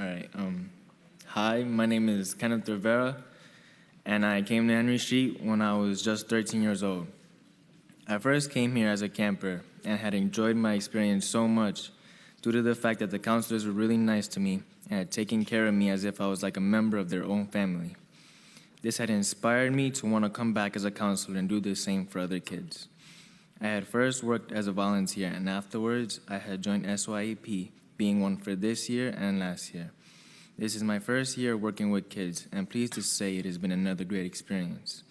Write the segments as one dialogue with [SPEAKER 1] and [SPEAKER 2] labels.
[SPEAKER 1] All right. Hi, my name is Kenneth Rivera, and I came to Henry Street when I was just 13 years old. I first came here as a camper and had enjoyed my experience so much due to the fact that the counselors were really nice to me and had taken care of me as if I was like a member of their own family. This had inspired me to want to come back as a counselor and do the same for other kids. I had first worked as a volunteer, and afterwards I had joined SYAP, being one for this year and last year. This is my first year working with kids, and pleased to say it has been another great experience.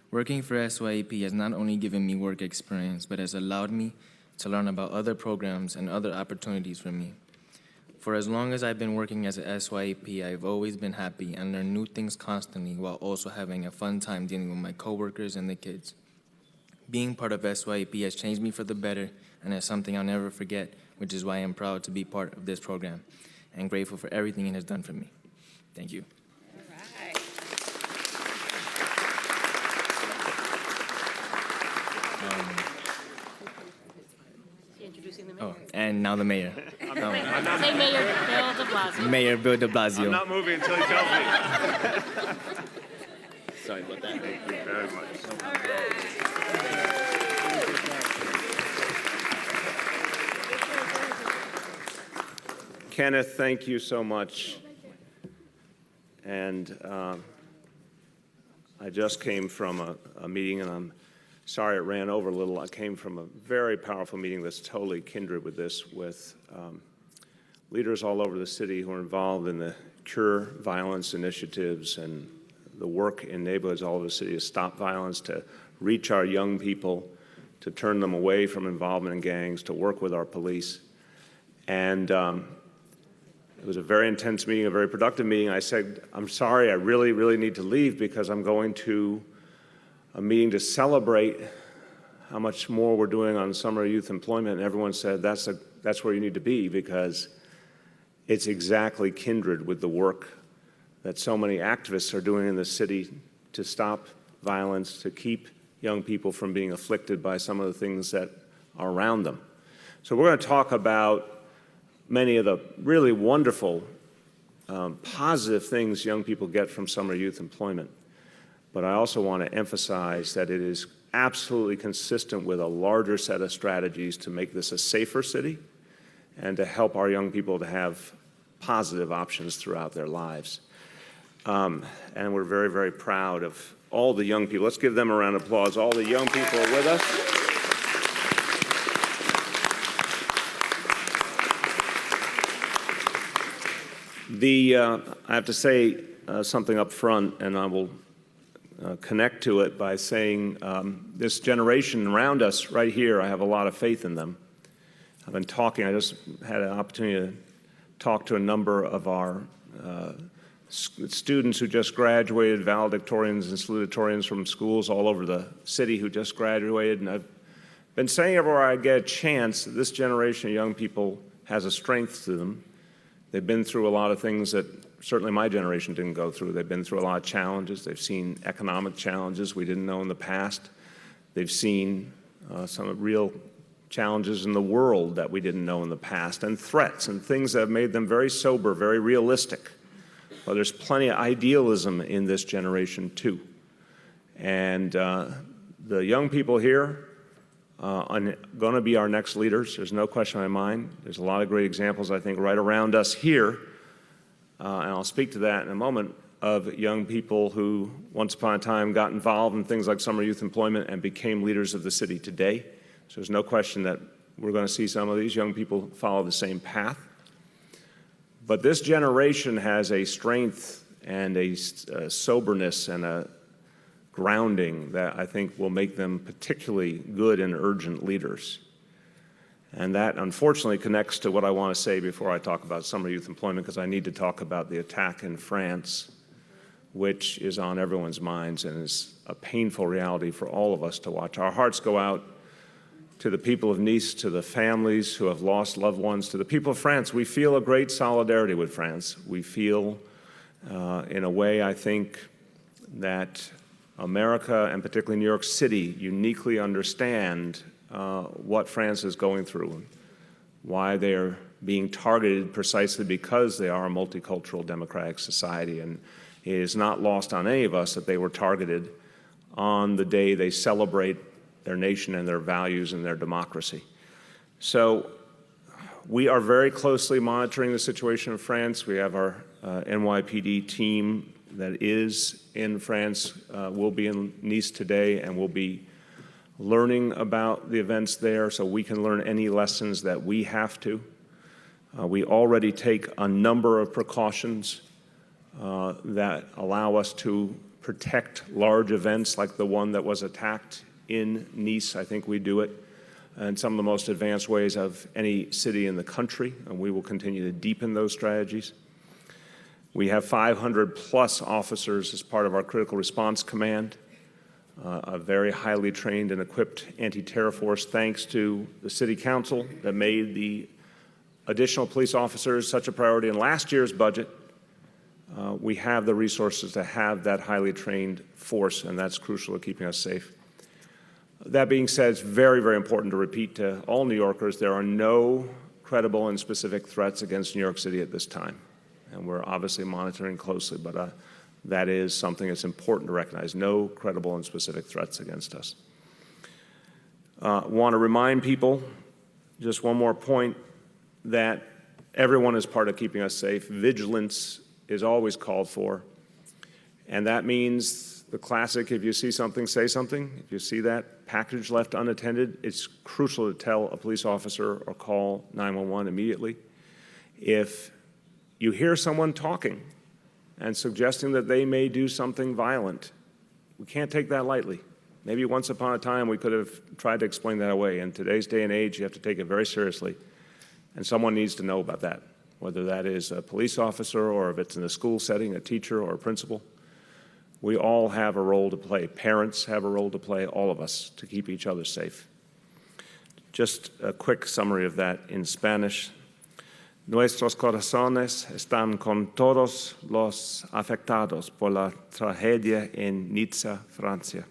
[SPEAKER 1] Working for SYAP has not only given me work experience, but has allowed me to learn about other programs and other opportunities for me. For as long as I've been working as a SYAP, I've always been happy and learned new things constantly while also having a fun time dealing with my coworkers and the kids. Being part of SYAP has changed me for the better and is something I'll never forget, which is why I'm proud to be part of this program and grateful for everything it has done for me. Thank you.
[SPEAKER 2] All right. Introducing the mayor.
[SPEAKER 1] Oh, and now the mayor.
[SPEAKER 2] Say Mayor Bill de Blasio.
[SPEAKER 1] Mayor Bill de Blasio.
[SPEAKER 3] I'm not moving until he tells me.
[SPEAKER 1] Sorry about that.
[SPEAKER 3] Thank you very much.
[SPEAKER 2] All right.
[SPEAKER 3] Kenneth, thank you so much. And I just came from a meeting, and I'm sorry it ran over a little. I came from a very powerful meeting that's totally kindred with this, with leaders all over the city who are involved in the Cure Violence initiatives and the work in neighborhoods all over the city to stop violence, to reach our young people, to turn them away from involvement in gangs, to work with our police. And it was a very intense meeting, a very productive meeting. I said, I'm sorry, I really, really need to leave because I'm going to a meeting to celebrate how much more we're doing on summer youth employment. And everyone said, that's where you need to be, because it's exactly kindred with the work that so many activists are doing in the city to stop violence, to keep young people from being afflicted by some of the things that are around them. So we're going to talk about many of the really wonderful, positive things young people get from summer youth employment. But I also want to emphasize that it is absolutely consistent with a larger set of strategies to make this a safer city and to help our young people to have positive options throughout their lives. And we're very, very proud of all the young people. Let's give them a round of applause. All the young people are with us. I have to say something up front, and I will connect to it by saying this generation around us right here, I have a lot of faith in them. I've been talking, I just had an opportunity to talk to a number of our students who just graduated, valedictorians and salutatorians from schools all over the city who just graduated, and I've been saying everywhere I get a chance that this generation of young people has a strength to them. They've been through a lot of things that certainly my generation didn't go through. They've been through a lot of challenges. They've seen economic challenges we didn't know in the past. They've seen some real challenges in the world that we didn't know in the past, and threats and things that have made them very sober, very realistic. Well, there's plenty of idealism in this generation too. And the young people here are going to be our next leaders. There's no question in my mind. There's a lot of great examples, I think, right around us here, and I'll speak to that in a moment, of young people who once upon a time got involved in things like summer youth employment and became leaders of the city today. So there's no question that we're going to see some of these young people follow the same path. But this generation has a strength and a soberness and a grounding that I think will make them particularly good and urgent leaders. And that, unfortunately, connects to what I want to say before I talk about summer youth employment, because I need to talk about the attack in France, which is on everyone's minds and is a painful reality for all of us to watch. Our hearts go out to the people of Nice, to the families who have lost loved ones, to the people of France. We feel a great solidarity with France. We feel, in a way, I think, that America, and particularly New York City, uniquely understand what France is going through, and why they're being targeted precisely because they are a multicultural democratic society. And it is not lost on any of us that they were targeted on the day they celebrate their nation and their values and their democracy. So we are very closely monitoring the situation in France. We have our NYPD team that is in France, will be in Nice today, and will be learning about the events there so we can learn any lessons that we have to. We already take a number of precautions that allow us to protect large events like the one that was attacked in Nice. I think we do it in some of the most advanced ways of any city in the country, and we will continue to deepen those strategies. We have 500 plus officers as part of our Critical Response Command, a very highly trained and equipped anti-terror force, thanks to the City Council that made the additional police officers such a priority in last year's budget. We have the resources to have that highly trained force, and that's crucial to keeping us safe. That being said, it's very, very important to repeat to all New Yorkers, there are no credible and specific threats against New York City at this time. And we're obviously monitoring closely, but that is something that's important to recognize, no credible and specific threats against us. Want to remind people, just one more point, that everyone is part of keeping us safe. Vigilance is always called for, and that means the classic, if you see something, say something. If you see that package left unattended, it's crucial to tell a police officer or call 911 immediately. If you hear someone talking and suggesting that they may do something violent, we can't take that lightly. Maybe once upon a time we could have tried to explain that away. In today's day and age, you have to take it very seriously, and someone needs to know about that, whether that is a police officer or if it's in a school setting, a teacher or a principal. We all have a role to play. Parents have a role to play, all of us, to keep each other safe. Just a quick summary of that in Spanish. Nuestros corazones están con todos los afectados por la tragedia en Niza, Francia.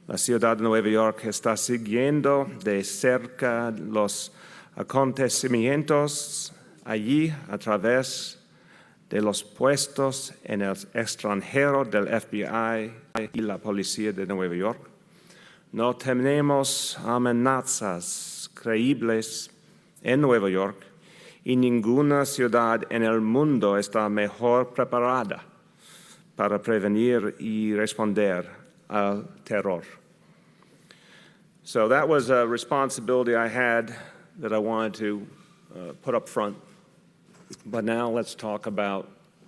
[SPEAKER 3] La ciudad de Nueva York está siguiendo de cerca los acontecimientos allí a través de los puestos en el extranjero del FBI y la policía de Nueva York. No tenemos amenazas creíbles en Nueva York y ninguna ciudad en el mundo está mejor preparada para prevenir y responder al terror. So that was a responsibility I had that I wanted to put up front. But now let's talk about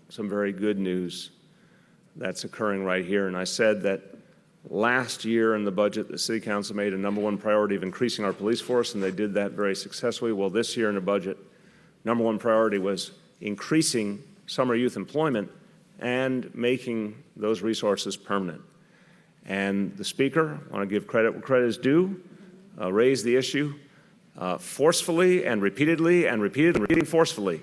[SPEAKER 3] some very good news that's occurring right here. And I said that last year in the budget, the City Council made a #1 priority of increasing our police force, and they did that very successfully. Well, this year in the budget, #1 priority was increasing summer youth employment and making those resources permanent. And the Speaker, I want to give credit where credit is due, raised the issue forcefully and repeatedly and repeating forcefully,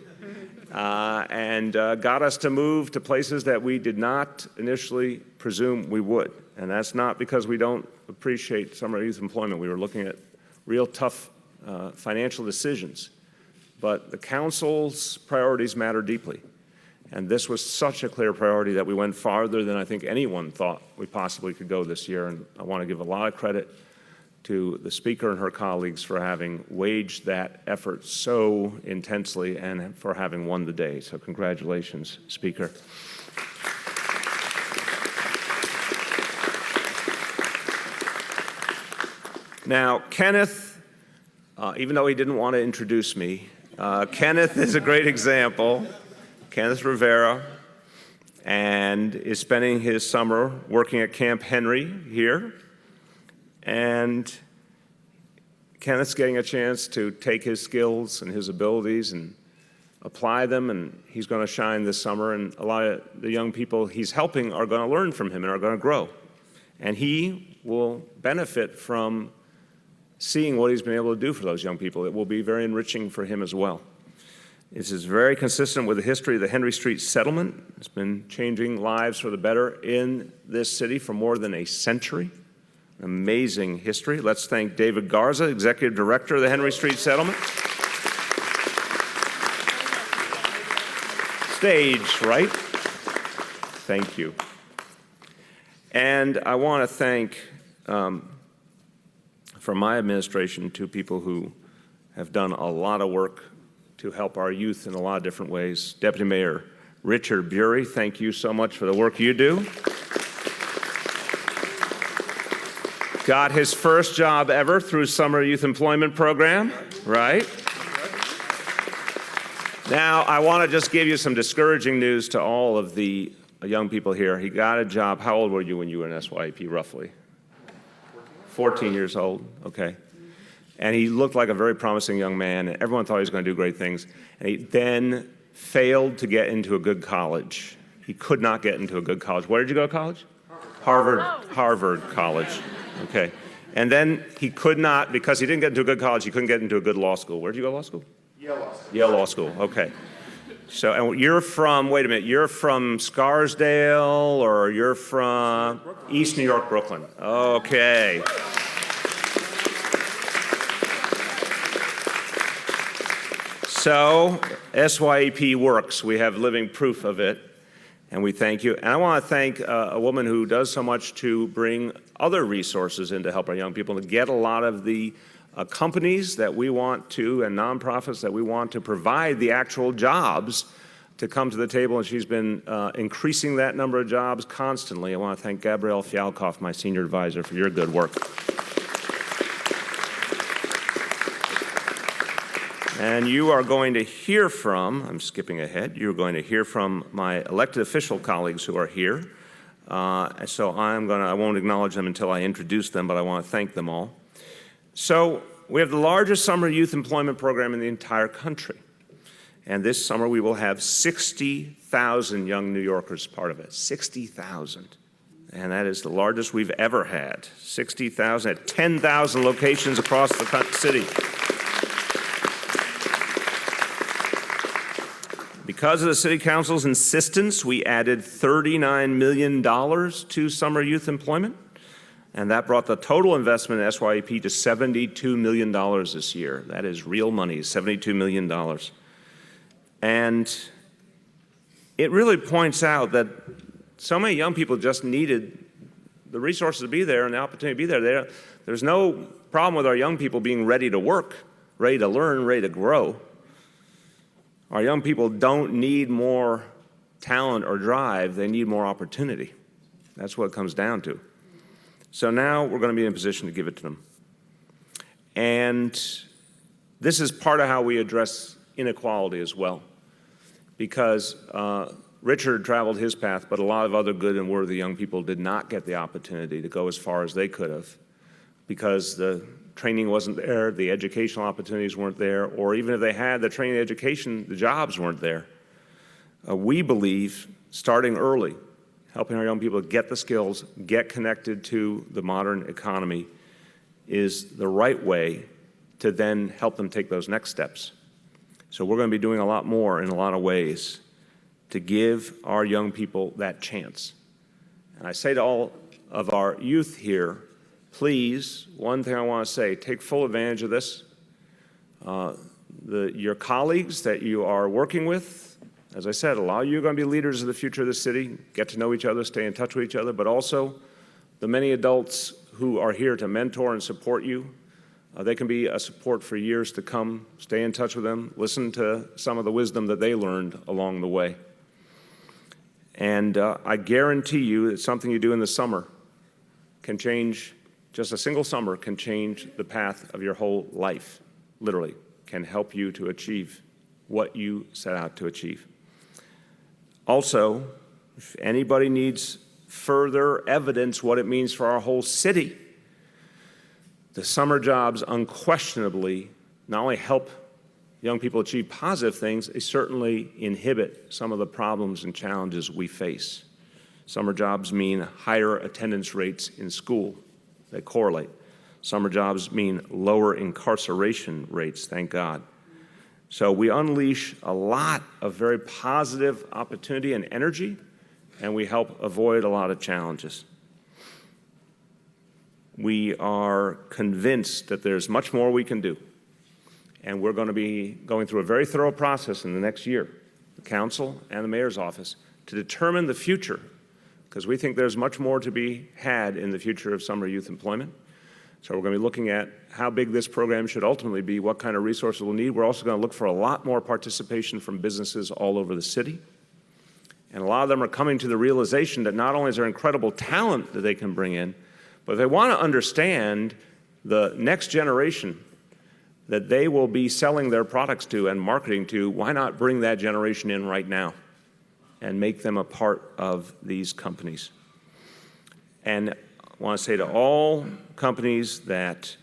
[SPEAKER 3] and got us to move to places that we did not initially presume we would. And that's not because we don't appreciate summer youth employment. We were looking at real tough financial decisions. But the Council's priorities matter deeply. And this was such a clear priority that we went farther than I think anyone thought we possibly could go this year. And I want to give a lot of credit to the Speaker and her colleagues for having waged that effort so intensely and for having won the day. So congratulations, Speaker. Now, Kenneth, even though he didn't want to introduce me, Kenneth is a great example. Kenneth Rivera, and is spending his summer working at Camp Henry here. And Kenneth's getting a chance to take his skills and his abilities and apply them, and he's going to shine this summer. And a lot of the young people he's helping are going to learn from him and are going to grow. And he will benefit from seeing what he's been able to do for those young people. It will be very enriching for him as well. This is very consistent with the history of the Henry Street settlement. It's been changing lives for the better in this city for more than a century. Amazing history. Let's thank David Garza, Executive Director of the Henry Street Settlement. stage, right? Thank you. And I want to thank, from my administration, two people who have done a lot of work to help our youth in a lot of different ways. Deputy Mayor Richard Bury, thank you so much for the work you do. Got his first job ever through Summer Youth Employment Program, right? Now, I want to just give you some discouraging news to all of the young people here. He got a job. How old were you when you were in SYEP, roughly? 14 years old, okay. And he looked like a very promising young man, and everyone thought he was going to do great things. And he then failed to get into a good college. He could not get into a good college. Where did you go to college? Harvard College, okay. And then he could not, because he didn't get into a good college, he couldn't get into a good law school. Where did you go to law school? Yale Law School. Yale Law School, okay. So, and you're from, wait a minute, you're from Scarsdale, or you're from East New York, Brooklyn. Okay. So, SYEP works. We have living proof of it, and we thank you. And I want to thank a woman who does so much to bring other resources in to help our young people, to get a lot of the companies that we want to, and nonprofits that we want to provide the actual jobs to come to the table, and she's been increasing that number of jobs constantly. I want to thank Gabrielle Fialkoff, my senior advisor, for your good work. And you are going to hear from, I'm skipping ahead, you're going to hear from my elected official colleagues who are here. So I won't acknowledge them until I introduce them, but I want to thank them all. So we have the largest summer youth employment program in the entire country. And this summer we will have 60,000 young New Yorkers part of it, 60,000. And that is the largest we've ever had, 60,000 at 10,000 locations across the city. Because of the City Council's insistence, we added $39 million to summer youth employment, and that brought the total investment in SYEP to $72 million this year. That is real money, $72 million. And it really points out that so many young people just needed the resources to be there and the opportunity to be there. There's no problem with our young people being ready to work, ready to learn, ready to grow. Our young people don't need more talent or drive, they need more opportunity. That's what it comes down to. So now we're going to be in a position to give it to them. And this is part of how we address inequality as well. Because Richard traveled his path, but a lot of other good and worthy young people did not get the opportunity to go as far as they could have, because the training wasn't there, the educational opportunities weren't there, or even if they had the training and education, the jobs weren't there. We believe starting early, helping our young people get the skills, get connected to the modern economy, is the right way to then help them take those next steps. So we're going to be doing a lot more in a lot of ways to give our young people that chance. And I say to all of our youth here, please, one thing I want to say, take full advantage of this. Your colleagues that you are working with, as I said, a lot of you are going to be leaders of the future of the city, get to know each other, stay in touch with each other, but also the many adults who are here to mentor and support you. They can be a support for years to come. Stay in touch with them, listen to some of the wisdom that they learned along the way. And I guarantee you that something you do in the summer can change. Just a single summer can change the path of your whole life, literally, can help you to achieve what you set out to achieve. Also, if anybody needs further evidence what it means for our whole city, the summer jobs unquestionably not only help young people achieve positive things, they certainly inhibit some of the problems and challenges we face. Summer jobs mean higher attendance rates in school. They correlate. Summer jobs mean lower incarceration rates, thank God. So we unleash a lot of very positive opportunity and energy, and we help avoid a lot of challenges. We are convinced that there's much more we can do, and we're going to be going through a very thorough process in the next year. council and the mayor's office to determine the future, because we think there's much more to be had in the future of summer youth employment. So we're going to be looking at how big this program should ultimately be, what kind of resources we'll need. We're also going to look for a lot more participation from businesses all over the city. And a lot of them are coming to the realization that not only is there incredible talent that they can bring in, but if they want to understand the next generation that they will be selling their products to and marketing to, why not bring that generation in right now and make them a part of these companies? And I want to say to all companies that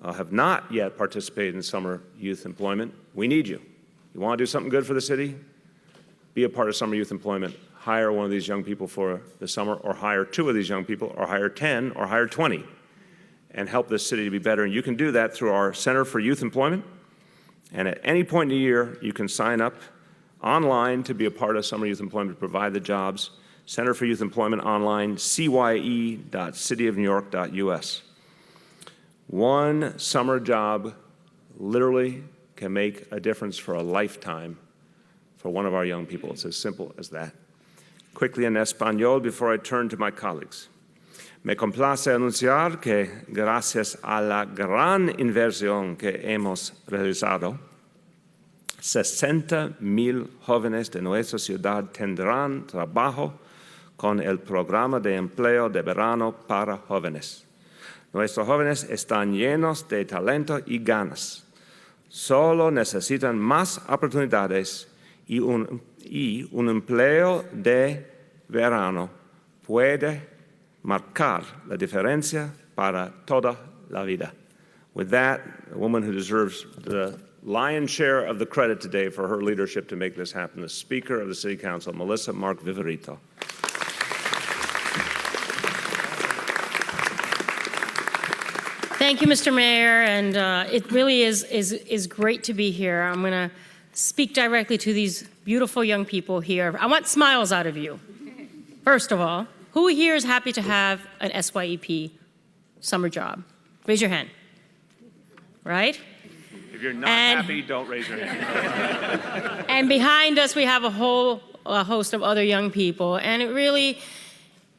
[SPEAKER 3] have not yet participated in summer youth employment, we need you. You want to do something good for the city? Be a part of summer youth employment. Hire one of these young people for the summer, or hire 2 of these young people, or hire 10, or hire 20, and help this city to be better. And you can do that through our Center for Youth Employment. And at any point in the year, you can sign up online to be a part of summer youth employment, to provide the jobs. Center for Youth Employment online, cye.cityofnewyork.us. One summer job literally can make a difference for a lifetime for one of our young people. It's as simple as that. Quickly in español before I turn to my colleagues. Me complace anunciar que gracias a la gran inversión que hemos realizado, 60,000 jóvenes de nuestra ciudad tendrán trabajo con el programa de empleo de verano para jóvenes. Nuestros jóvenes están llenos de talento y ganas. Solo necesitan más oportunidades y un empleo de verano puede marcar la diferencia para toda la vida. With that, a woman who deserves the lion's share of the credit today for her leadership to make this happen, the Speaker of the City Council, Melissa Mark Viverito.
[SPEAKER 2] Thank you, Mr. Mayor, and it really is great to be here. I'm going to speak directly to these beautiful young people here. I want smiles out of you. First of all, who here is happy to have an SYEP summer job? Raise your hand. Right?
[SPEAKER 3] If you're not happy, don't raise your hand.
[SPEAKER 2] And behind us, we have a whole host of other young people. And it really,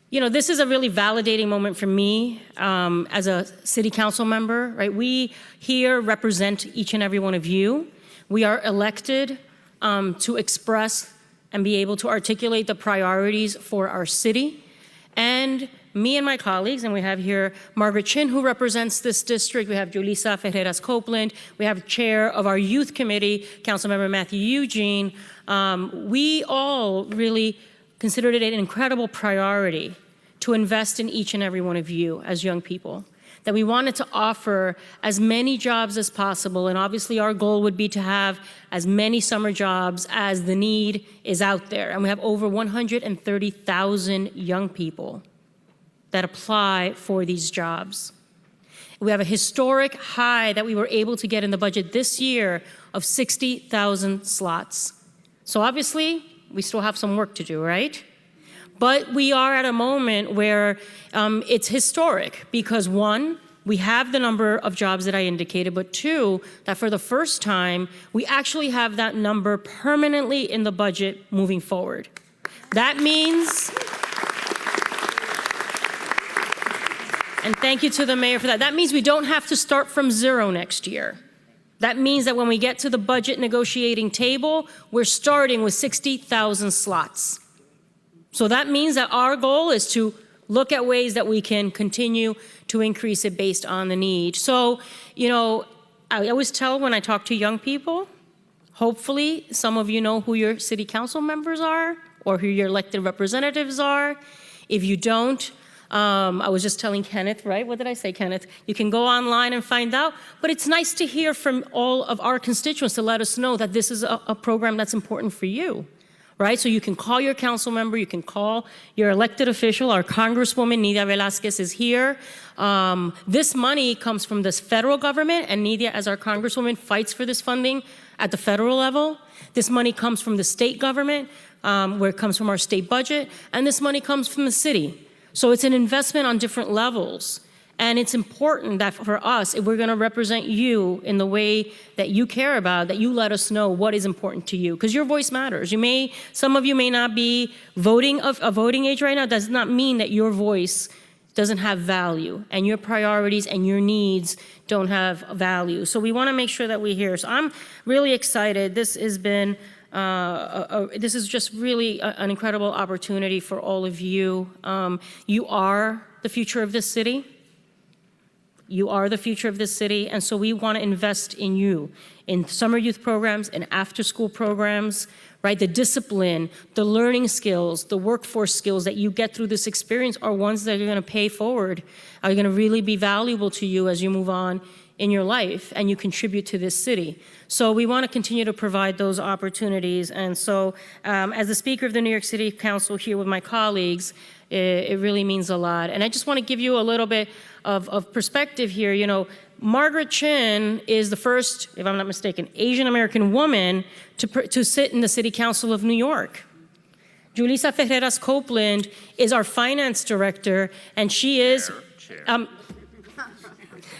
[SPEAKER 2] you know, this is a really validating moment for me as a city council member, right? We here represent each and every one of you. We are elected to express and be able to articulate the priorities for our city. And me and my colleagues, and we have here Margaret Chin, who represents this district. We have Julissa Ferreras Copeland. We have chair of our youth committee, Councilmember Matthew Eugene. We all really considered it an incredible priority to invest in each and every one of you as young people, that we wanted to offer as many jobs as possible. And obviously our goal would be to have as many summer jobs as the need is out there. And we have over 130,000 young people that apply for these jobs. We have a historic high that we were able to get in the budget this year of 60,000 slots. So obviously we still have some work to do, right? But we are at a moment where it's historic because, one, we have the number of jobs that I indicated, but two, that for the first time, we actually have that number permanently in the budget moving forward. That means, and thank you to the mayor for that, that means we don't have to start from zero next year. That means that when we get to the budget negotiating table, we're starting with 60,000 slots. So that means that our goal is to look at ways that we can continue to increase it based on the need. So, you know, I always tell when I talk to young people, hopefully some of you know who your city council members are or who your elected representatives are. If you don't, I was just telling Kenneth, right? What did I say, Kenneth? You can go online and find out. But it's nice to hear from all of our constituents to let us know that this is a program that's important for you. Right? So you can call your council member, you can call your elected official. Our Congresswoman, Nidia Velázquez, is here. This money comes from this federal government, and Nidia, as our Congresswoman, fights for this funding at the federal level. This money comes from the state government, where it comes from our state budget, and this money comes from the city. So it's an investment on different levels. And it's important that for us, if we're going to represent you in the way that you care about, that you let us know what is important to you, because your voice matters. Some of you may not be voting of a voting age right now. Does not mean that your voice doesn't have value, and your priorities and your needs don't have value. So we want to make sure that we hear. So I'm really excited. This has been, this is just really an incredible opportunity for all of you. You are the future of this city. You are the future of this city, and so we want to invest in you, in summer youth programs and after-school programs, right? The discipline, the learning skills, the workforce skills that you get through this experience are ones that are going to pay forward, are going to really be valuable to you as you move on in your life and you contribute to this city. So we want to continue to provide those opportunities. And so as the Speaker of the New York City Council here with my colleagues, it really means a lot. And I just want to give you a little bit of perspective here. You know, Margaret Chin is the first, if I'm not mistaken, Asian American woman to sit in the City Council of New York. Julissa Ferreras Copeland is our finance director, and she is,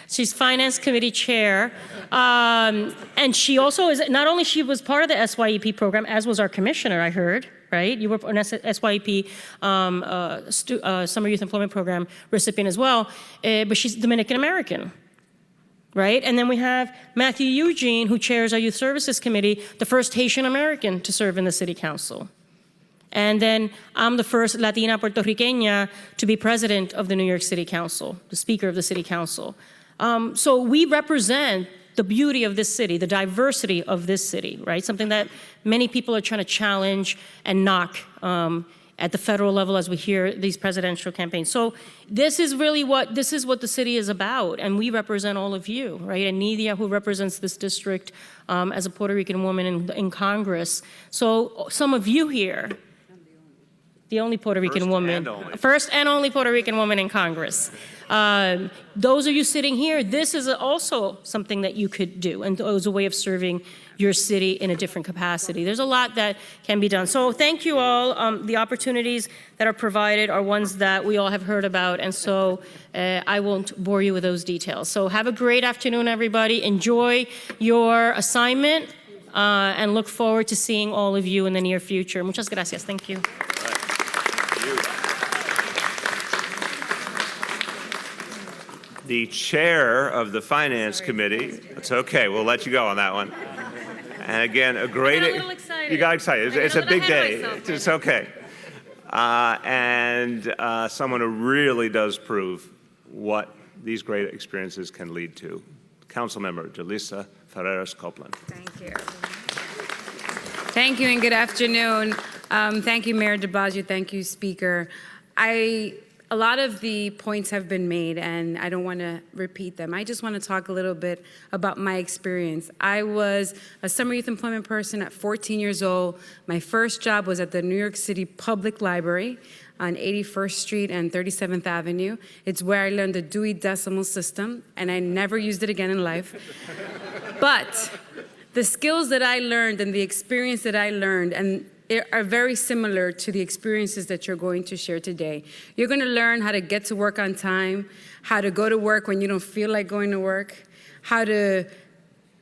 [SPEAKER 2] she's finance committee chair. And she also is, not only she was part of the SYEP program, as was our commissioner, I heard, right? You were an SYEP Summer Youth Employment Program recipient as well, but she's Dominican American, right? And then we have Matthew Eugene, who chairs our Youth Services Committee, the first Haitian American to serve in the City Council. And then I'm the first Latina Puerto Riqueña to be president of the New York City Council, the Speaker of the City Council. So we represent the beauty of this city, the diversity of this city, right? Something that many people are trying to challenge and knock at the federal level as we hear these presidential campaigns. So this is really what the city is about, and we represent all of you, right? And Nidia, who represents this district as a Puerto Rican woman in Congress. So some of you here, the only Puerto Rican woman, first and only Puerto Rican woman in Congress. Those of you sitting here, this is also something that you could do, and it was a way of serving your city in a different capacity. There's a lot that can be done. So thank you all. The opportunities that are provided are ones that we all have heard about, and so I won't bore you with those details. So have a great afternoon, everybody. Enjoy your assignment, and look forward to seeing all of you in the near future. Muchas gracias. Thank you.
[SPEAKER 3] The chair of the Finance Committee, it's okay, we'll let you go on that one. And again, a great,
[SPEAKER 2] I got a little excited.
[SPEAKER 3] You got excited, it's a big day, it's okay. And someone who really does prove what these great experiences can lead to. Councilmember Julissa Ferreras Copeland.
[SPEAKER 4] Thank you. Thank you and good afternoon. Thank you, Mayor de Blasio, thank you, Speaker. A lot of the points have been made, and I don't want to repeat them. I just want to talk a little bit about my experience. I was a summer youth employment person at 14 years old. My first job was at the New York City Public Library on 81st Street and 37th Avenue. It's where I learned the Dewey Decimal System, and I never used it again in life. But the skills that I learned and the experience that I learned, and are very similar to the experiences that you're going to share today. You're going to learn how to get to work on time, how to go to work when you don't feel like going to work, how to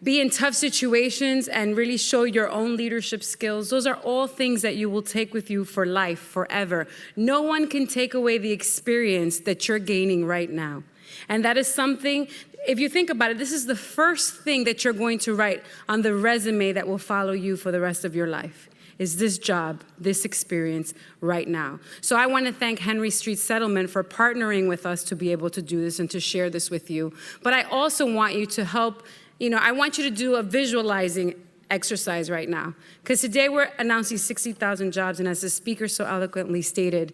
[SPEAKER 4] be in tough situations and really show your own leadership skills. Those are all things that you will take with you for life, forever. No one can take away the experience that you're gaining right now. And that is something, if you think about it, this is the first thing that you're going to write on the resume that will follow you for the rest of your life. Is this job, this experience right now. So I want to thank Henry Street Settlement for partnering with us to be able to do this and to share this with you. But I also want you to help, I want you to do a visualizing exercise right now. Because today we're announcing 60,000 jobs, and as the speaker so eloquently stated,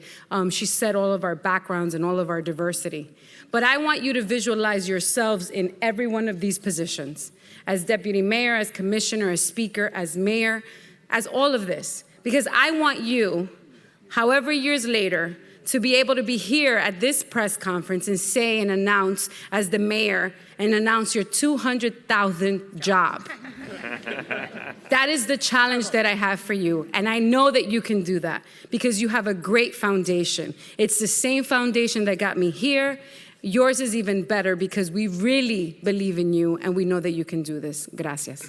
[SPEAKER 4] she said all of our backgrounds and all of our diversity. But I want you to visualize yourselves in every one of these positions. As deputy mayor, as commissioner, as speaker, as mayor, as all of this, because I want you, however years later, to be able to be here at this press conference and say and announce as the mayor and announce your 200,000th job. That is the challenge that I have for you, and I know that you can do that because you have a great foundation. It's the same foundation that got me here. yours is even better because we really believe in you and we know that you can do this. Gracias.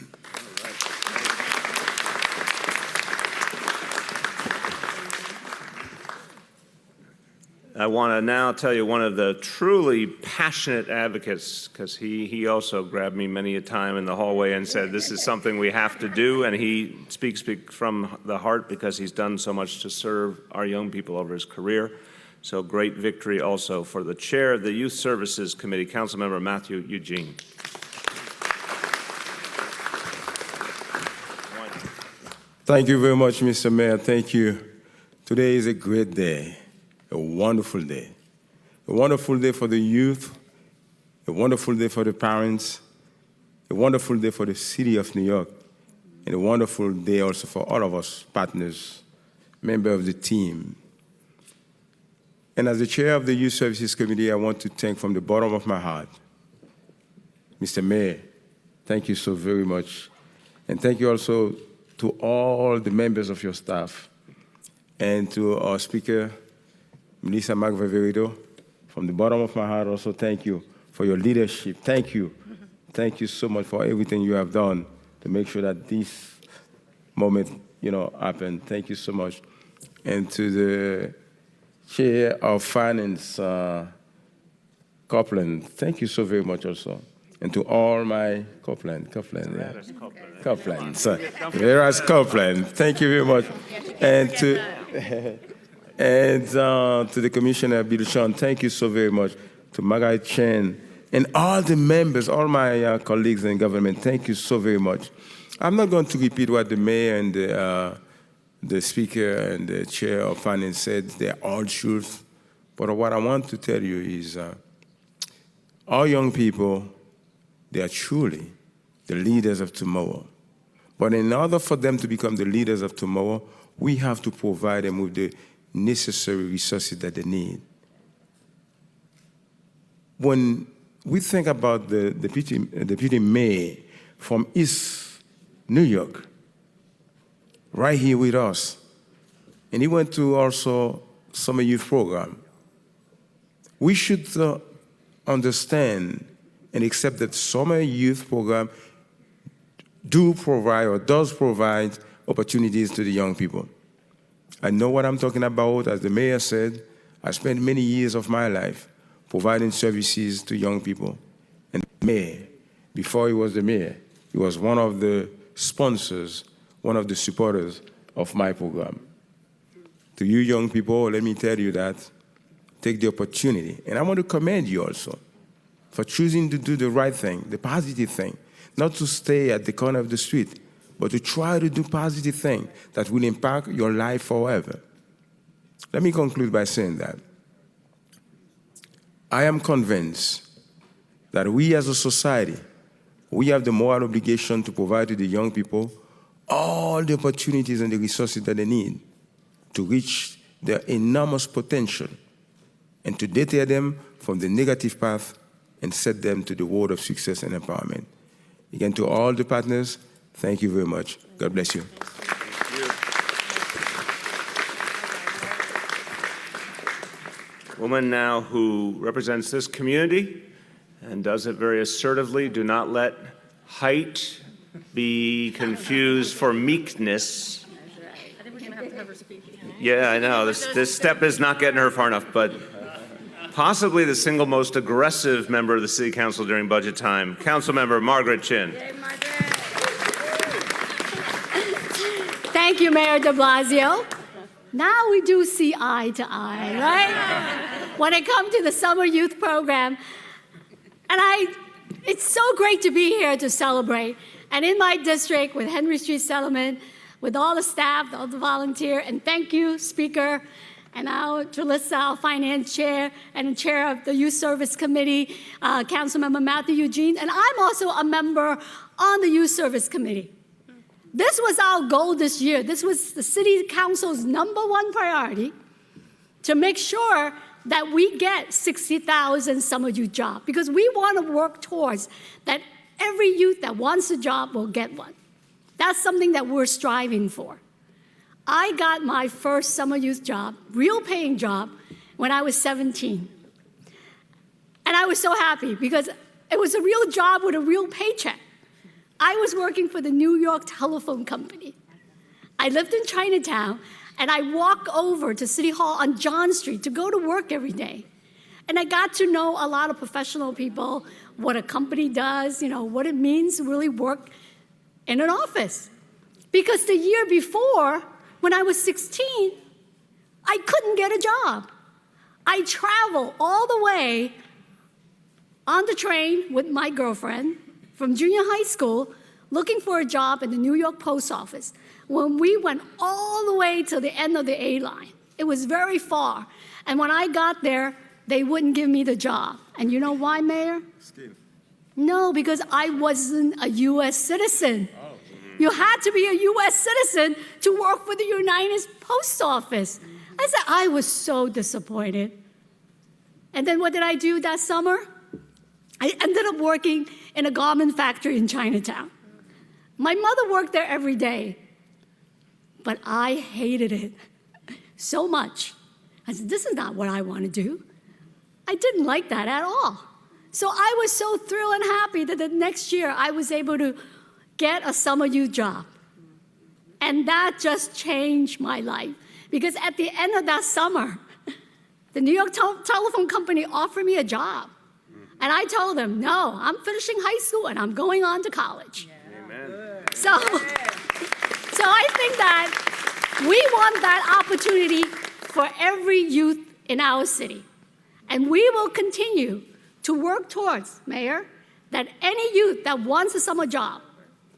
[SPEAKER 3] I want to now tell you one of the truly passionate advocates, because he also grabbed me many a time in the hallway and said, this is something we have to do, and he speaks from the heart because he's done so much to serve our young people over his career. So great victory also for the chair of the Youth Services Committee, Councilmember Matthew Eugene.
[SPEAKER 5] Thank you very much, Mr. Mayor. Thank you. Today is a great day. A wonderful day. A wonderful day for the youth, a wonderful day for the parents, a wonderful day for the city of New York, and a wonderful day also for all of us partners, members of the team. And as the chair of the Youth Services Committee, I want to thank from the bottom of my heart, Mr. Mayor, thank you so very much. And thank you also to all the members of your staff and to our speaker, Melissa McVeverito, from the bottom of my heart, also thank you for your leadership. Thank you. Thank you so much for everything you have done to make sure that this moment, happened. Thank you so much. And to the Chair of Finance, Copeland, thank you so very much also. And to all my Copeland, Whereas Copeland, thank you very much. And to the Commissioner Biluchan, thank you so very much. To Margaret Chen and all the members, all my colleagues in government, thank you so very much. I'm not going to repeat what the mayor and the speaker and the chair of finance said. They're all truth. But what I want to tell you is our young people, they are truly the leaders of tomorrow. But in order for them to become the leaders of tomorrow, we have to provide them with the necessary resources that they need. When we think about the deputy mayor from East New York, right here with us, and he went to also summer youth program, we should understand and accept that summer youth program does provide opportunities to the young people. I know what I'm talking about. As the mayor said, I spent many years of my life providing services to young people. And the mayor, before he was the mayor, he was one of the sponsors, one of the supporters of my program. To you young people, let me tell you that, take the opportunity. And I want to commend you also for choosing to do the right thing, the positive thing, not to stay at the corner of the street, but to try to do positive things that will impact your life forever. Let me conclude by saying that I am convinced that we as a society, we have the moral obligation to provide to the young people all the opportunities and the resources that they need to reach their enormous potential and to deter them from the negative path and set them to the road of success and empowerment. Again, to all the partners, thank you very much. God bless you.
[SPEAKER 3] Woman now who represents this community and does it very assertively. Do not let height be confused for meekness.
[SPEAKER 2] I think we're going to have her speak.
[SPEAKER 3] Yeah, I know. This step is not getting her far enough, but possibly the single most aggressive member of the City Council during budget time, Councilmember Margaret Chin.
[SPEAKER 6] Thank you, Mayor de Blasio. Now we do see eye to eye, right? When it comes to the summer youth program, and it's so great to be here to celebrate. And in my district with Henry Street Settlement, with all the staff, all the volunteer, and thank you, Speaker, and now Trelissa, our Finance Chair, and Chair of the Youth Service Committee, Councilmember Matthew Eugene, and I'm also a member on the Youth Service Committee. This was our goal this year. This was the City Council's #1 priority to make sure that we get 60,000 summer youth jobs, because we want to work towards that every youth that wants a job will get one. That's something that we're striving for. I got my first summer youth job, real paying job, when I was 17. And And I was so happy because it was a real job with a real paycheck. I was working for the New York Telephone Company. I lived in Chinatown, and I walked over to City Hall on John Street to go to work every day. And I got to know a lot of professional people, what a company does, what it means to really work in an office. Because the year before, when I was 16, I couldn't get a job. I traveled all the way on the train with my girlfriend from junior high school looking for a job in the New York Post Office. When we went all the way to the end of the A line, it was very far. And when I got there, they wouldn't give me the job. And you know why, Mayor?
[SPEAKER 5] Skin.
[SPEAKER 6] No, because I wasn't a U.S. citizen. Oh. You had to be a U.S. citizen to work for the United Post Office. I said, I was so disappointed. And then what did I do that summer? I ended up working in a garment factory in Chinatown. My mother worked there every day, but I hated it so much. I said, this is not what I want to do. I didn't like that at all. So I was so thrilled and happy that the next year I was able to get a summer youth job. And that just changed my life. Because at the end of that summer, the New York Telephone Company offered me a job. And I told them, no, I'm finishing high school and I'm going on to college.
[SPEAKER 3] Amen.
[SPEAKER 6] So I think that we want that opportunity for every youth in our city. And we will continue to work towards, Mayor, that any youth that wants a summer job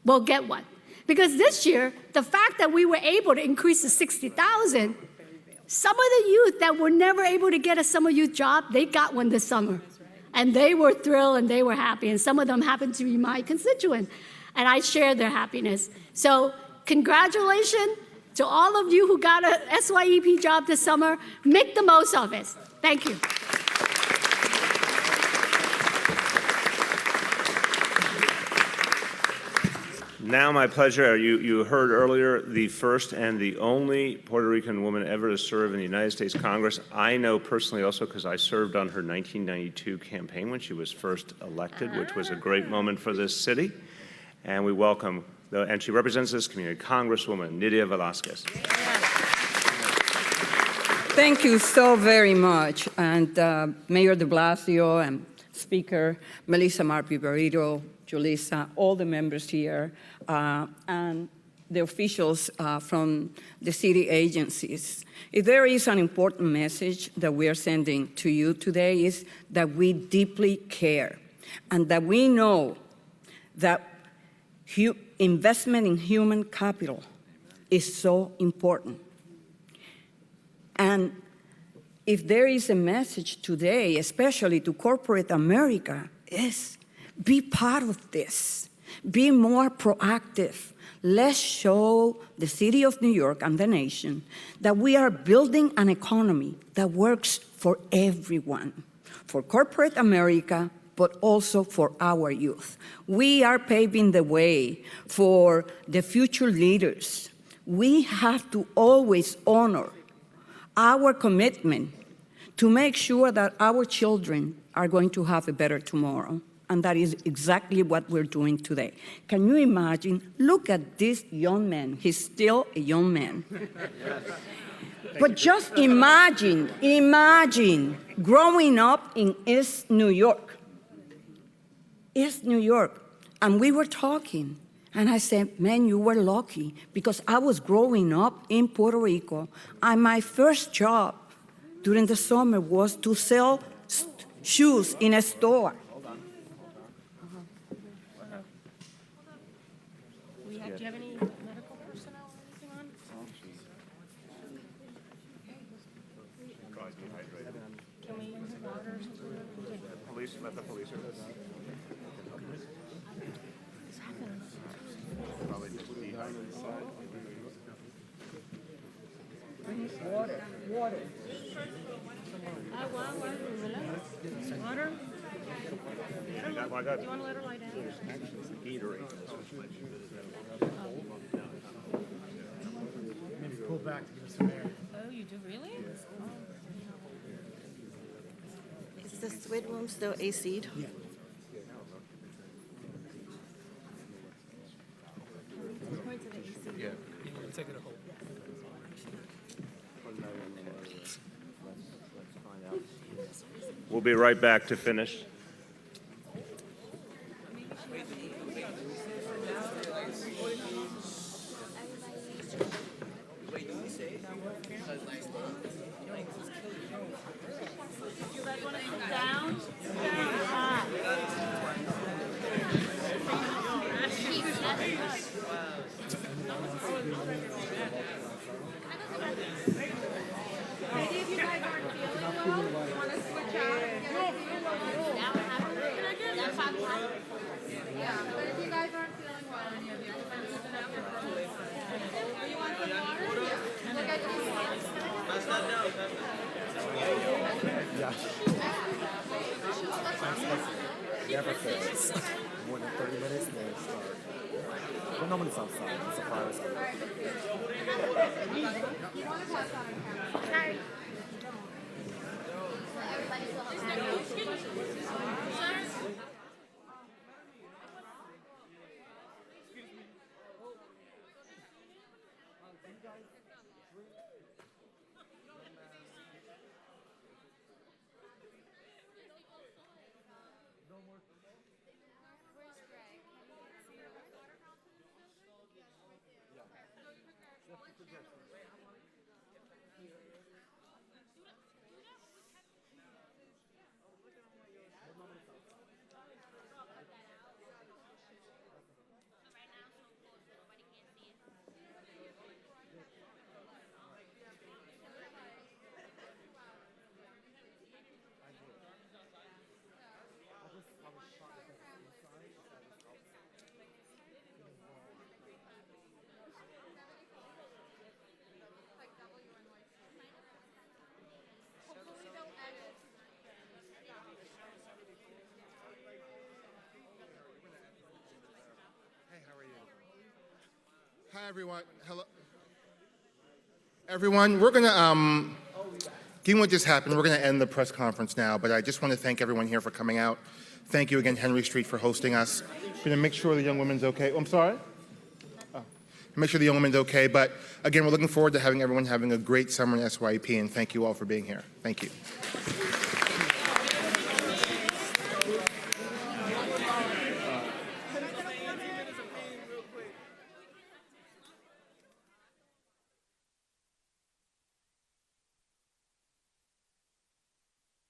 [SPEAKER 6] will get one. Because this year, the fact that we were able to increase to 60,000, some of the youth that were never able to get a summer youth job, they got one this summer. And they were thrilled and they were happy. And some of them happened to be my constituents. And I shared their happiness. So congratulations to all of you who got a SYEP job this summer. Make the most of it. Thank you.
[SPEAKER 3] Now my pleasure. You heard earlier the first and the only Puerto Rican woman ever to serve in the United States Congress. I know personally also because I served on her 1992 campaign when she was first elected, which was a great moment for this city. And we welcome, and she represents this community, Congresswoman Nydia Velázquez.
[SPEAKER 7] Thank you so very much. And Mayor de Blasio and Speaker Melissa Marpi-Barrero, Julissa, all the members here, and the officials from the city agencies. If there is an important message that we are sending to you today is that we deeply care and that we know that investment in human capital is so important. And if there is a message today, especially to corporate America, is be part of this. Be more proactive. Let's show the city of New York and the nation that we are building an economy that works for everyone, for corporate America, but also for our youth. We are paving the way for the future leaders. We have to always honor our commitment to make sure that our children are going to have a better tomorrow. And that is exactly what we're doing today. Can you imagine? Look at this young man. He's still a young man. But just imagine growing up in East New York. East New York. And we were talking. And I said, man, you were lucky because I was growing up in Puerto Rico. And my first job during the summer was to sell shoes in a store.
[SPEAKER 2] Do you have any medical personnel or anything on? Can we use water or something?
[SPEAKER 3] Police, let the police. Probably just
[SPEAKER 7] Water.
[SPEAKER 2] Water? Do you want to let her lie down?
[SPEAKER 8] Pull back to give us some air.
[SPEAKER 2] Oh, you do really?
[SPEAKER 9] Is the SWID room still AC'd?
[SPEAKER 8] Yeah.
[SPEAKER 3] We'll be right back to finish.
[SPEAKER 8] Never fails. More than 30 minutes, they start. But nobody's outside. It's a fire escape.
[SPEAKER 10] Hi, everyone. Hello. Everyone, we're going to, given what just happened, we're going to end the press conference now, but I just want to thank everyone here for coming out. Thank you again, Henry Street, for hosting us. We're going to make sure the young woman's okay. Oh, I'm sorry? Oh. Make sure the young woman's okay, but again, we're looking forward to having everyone having a great summer in SYP, and thank you all for being here. Thank you.